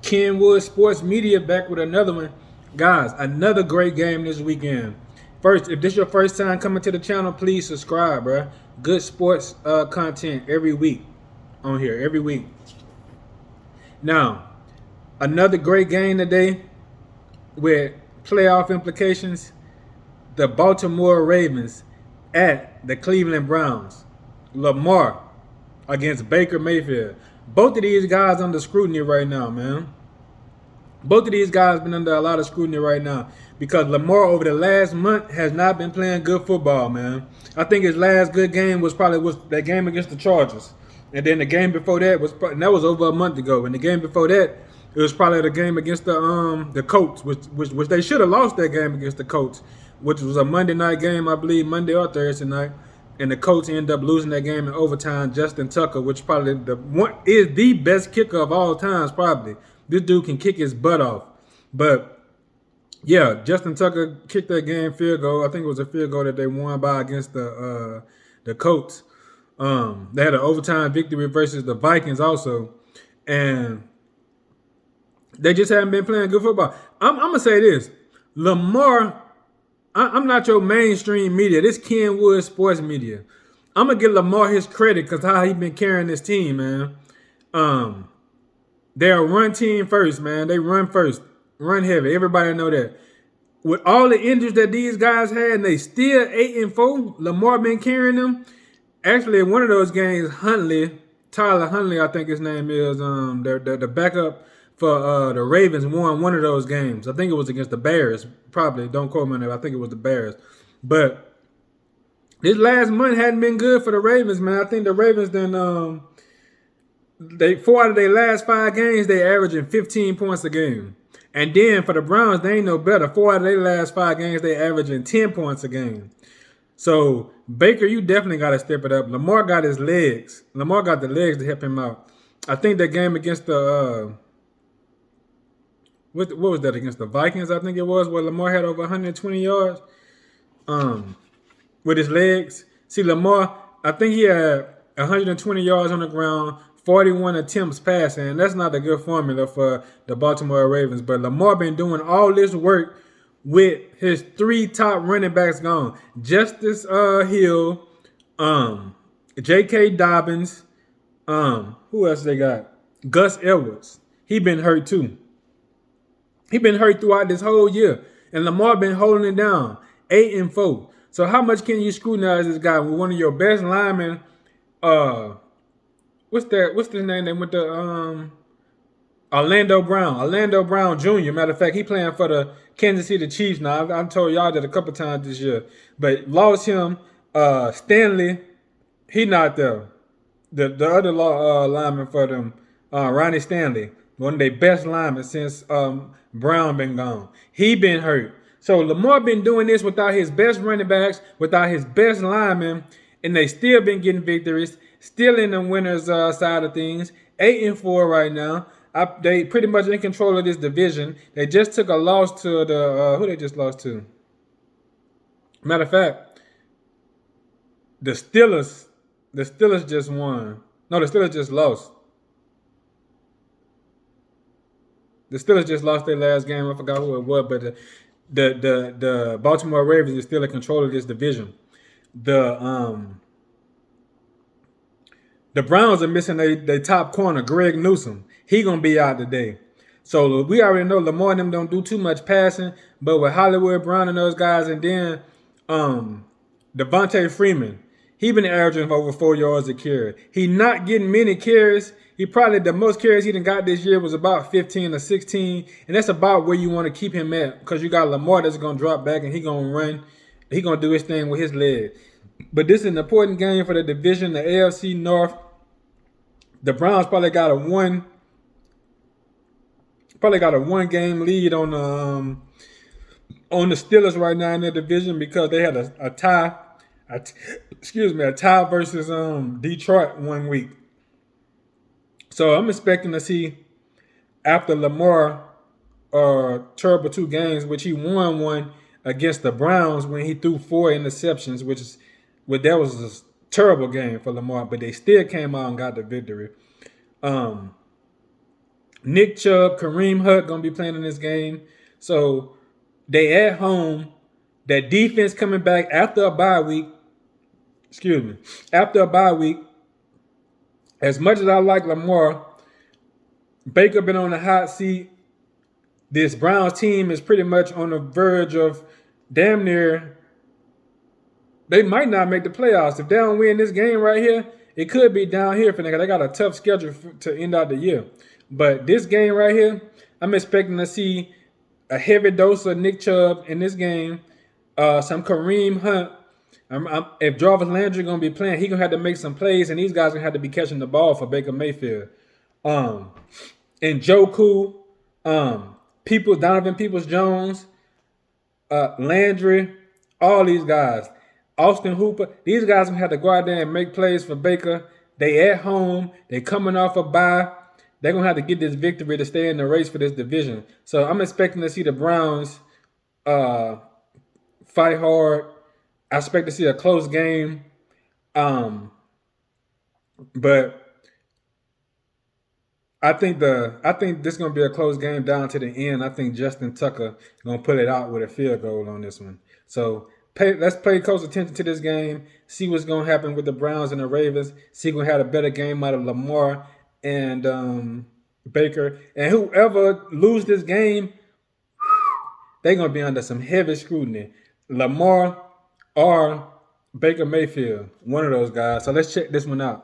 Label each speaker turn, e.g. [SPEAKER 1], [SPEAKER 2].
[SPEAKER 1] Kenwood Sports Media back with another one. Guys, another great game this weekend. First, if this is your first time coming to the channel, please subscribe, bro. Good sports content every week on here, every week. Now, another great game today with playoff implications. The Baltimore Ravens at the Cleveland Browns. Lamar against Baker Mayfield. Both of these guys under scrutiny right now, man. Both of these guys been under a lot of scrutiny right now because Lamar over the last month has not been playing good football, man. I think his last good game was that game against the Chargers, and then the game before that and that was over a month ago. And the game before that, it was probably the game against the Colts, which they should have lost that game against the Colts, which was a Monday night game, I believe, Monday or Thursday night. And the Colts ended up losing that game in overtime. Justin Tucker, which probably is the best kicker of all times, probably. This dude can kick his butt off. But, yeah, Justin Tucker kicked that game field goal. I think it was a field goal that they won by against the Colts. They had an overtime victory versus the Vikings also. And they just haven't been playing good football. I'm going to say this. Lamar, I'm not your mainstream media. This Kenwood Sports Media. I'm going to give Lamar his credit because how he been carrying this team, man. They're a run team first, man. They run first. Run heavy. Everybody know that. With all the injuries that these guys had, and they still 8-4, Lamar been carrying them. Actually, in one of those games, Tyler Huntley, I think his name is, the backup for the Ravens won one of those games. I think it was against the Bears. Probably. Don't quote me on that. I think it was the Bears. But this last month hadn't been good for the Ravens, man. I think the Ravens then 4 out of their last 5 games, they averaging 15 points a game. And then for the Browns, they ain't no better. 4 out of their last 5 games, they averaging 10 points a game. So, Baker, you definitely got to step it up. Lamar got his legs. Lamar got the legs to help him out. I think that game against the, what was that, against the Vikings, I think it was, where Lamar had over 120 yards with his legs. See, Lamar, I think he had 120 yards on the ground, 41 attempts passing, and that's not a good formula for the Baltimore Ravens. But Lamar been doing all this work with his 3 top running backs gone. Justice Hill, J.K. Dobbins, who else they got? Gus Edwards. He been hurt too. He been hurt throughout this whole year. And Lamar been holding it down. 8-4. So how much can you scrutinize this guy with one of your best linemen? What's the name? They went to Orlando Brown. Orlando Brown Jr. Matter of fact, he playing for the Kansas City Chiefs now. I told y'all that a couple times this year. But lost him. Stanley, he not there. The other lineman for them, Ronnie Stanley, one of their best linemen since Brown been gone. He been hurt. So Lamar been doing this without his best running backs, without his best linemen, and they still been getting victories, still in the winners' side of things. 8-4 right now. They pretty much in control of this division. They just took a loss to the who they just lost to. Matter of fact, the Steelers. The Steelers just won. No, the Steelers just lost. The Steelers just lost their last game. I forgot who it was, but the Baltimore Ravens is still in control of this division. The Browns are missing their top corner, Greg Newsome. He gonna be out today. So we already know Lamar and them don't do too much passing, but with Hollywood Brown and those guys, and then Devontae Freeman, he been averaging over 4 yards a carry. He not getting many carries. He probably, the most carries he done got this year was about 15 or 16, and that's about where you want to keep him at, because you got Lamar that's gonna drop back and he gonna run. He gonna do his thing with his leg. But this is an important game for the division, the AFC North. The Browns probably got a one game lead on the Steelers right now in their division because they had a tie versus Detroit 1 week. So I'm expecting to see, after Lamar terrible 2 games, which he won one against the Browns when he threw 4 interceptions, that was a terrible game for Lamar, but they still came out and got the victory. Nick Chubb, Kareem Hunt gonna be playing in this game. So they at home. That defense coming back after a bye week. Excuse me. After a bye week. As much as I like Lamar, Baker been on the hot seat. This Browns team is pretty much on the verge of damn near. They might not make the playoffs. If they don't win this game right here, it could be down here for them. They got a tough schedule to end out the year. But this game right here, I'm expecting to see a heavy dose of Nick Chubb in this game. Some Kareem Hunt. If Jarvis Landry gonna be playing, he gonna have to make some plays, and these guys gonna have to be catching the ball for Baker Mayfield. Um, and Joku, Donovan Peoples Jones, Landry, all these guys, Austin Hooper, these guys gonna have to go out there and make plays for Baker. They at home, they coming off a bye. They're gonna have to get this victory to stay in the race for this division. So I'm expecting to see the Browns fight hard. I expect to see a close game. But I think this is gonna be a close game down to the end. I think Justin Tucker gonna put it out with a field goal on this one. So let's pay close attention to this game. See what's gonna happen with the Browns and the Ravens. See who had a better game out of Lamar and Baker. And whoever lose this game, they're gonna be under some heavy scrutiny. Lamar or Baker Mayfield, one of those guys. So let's check this one out.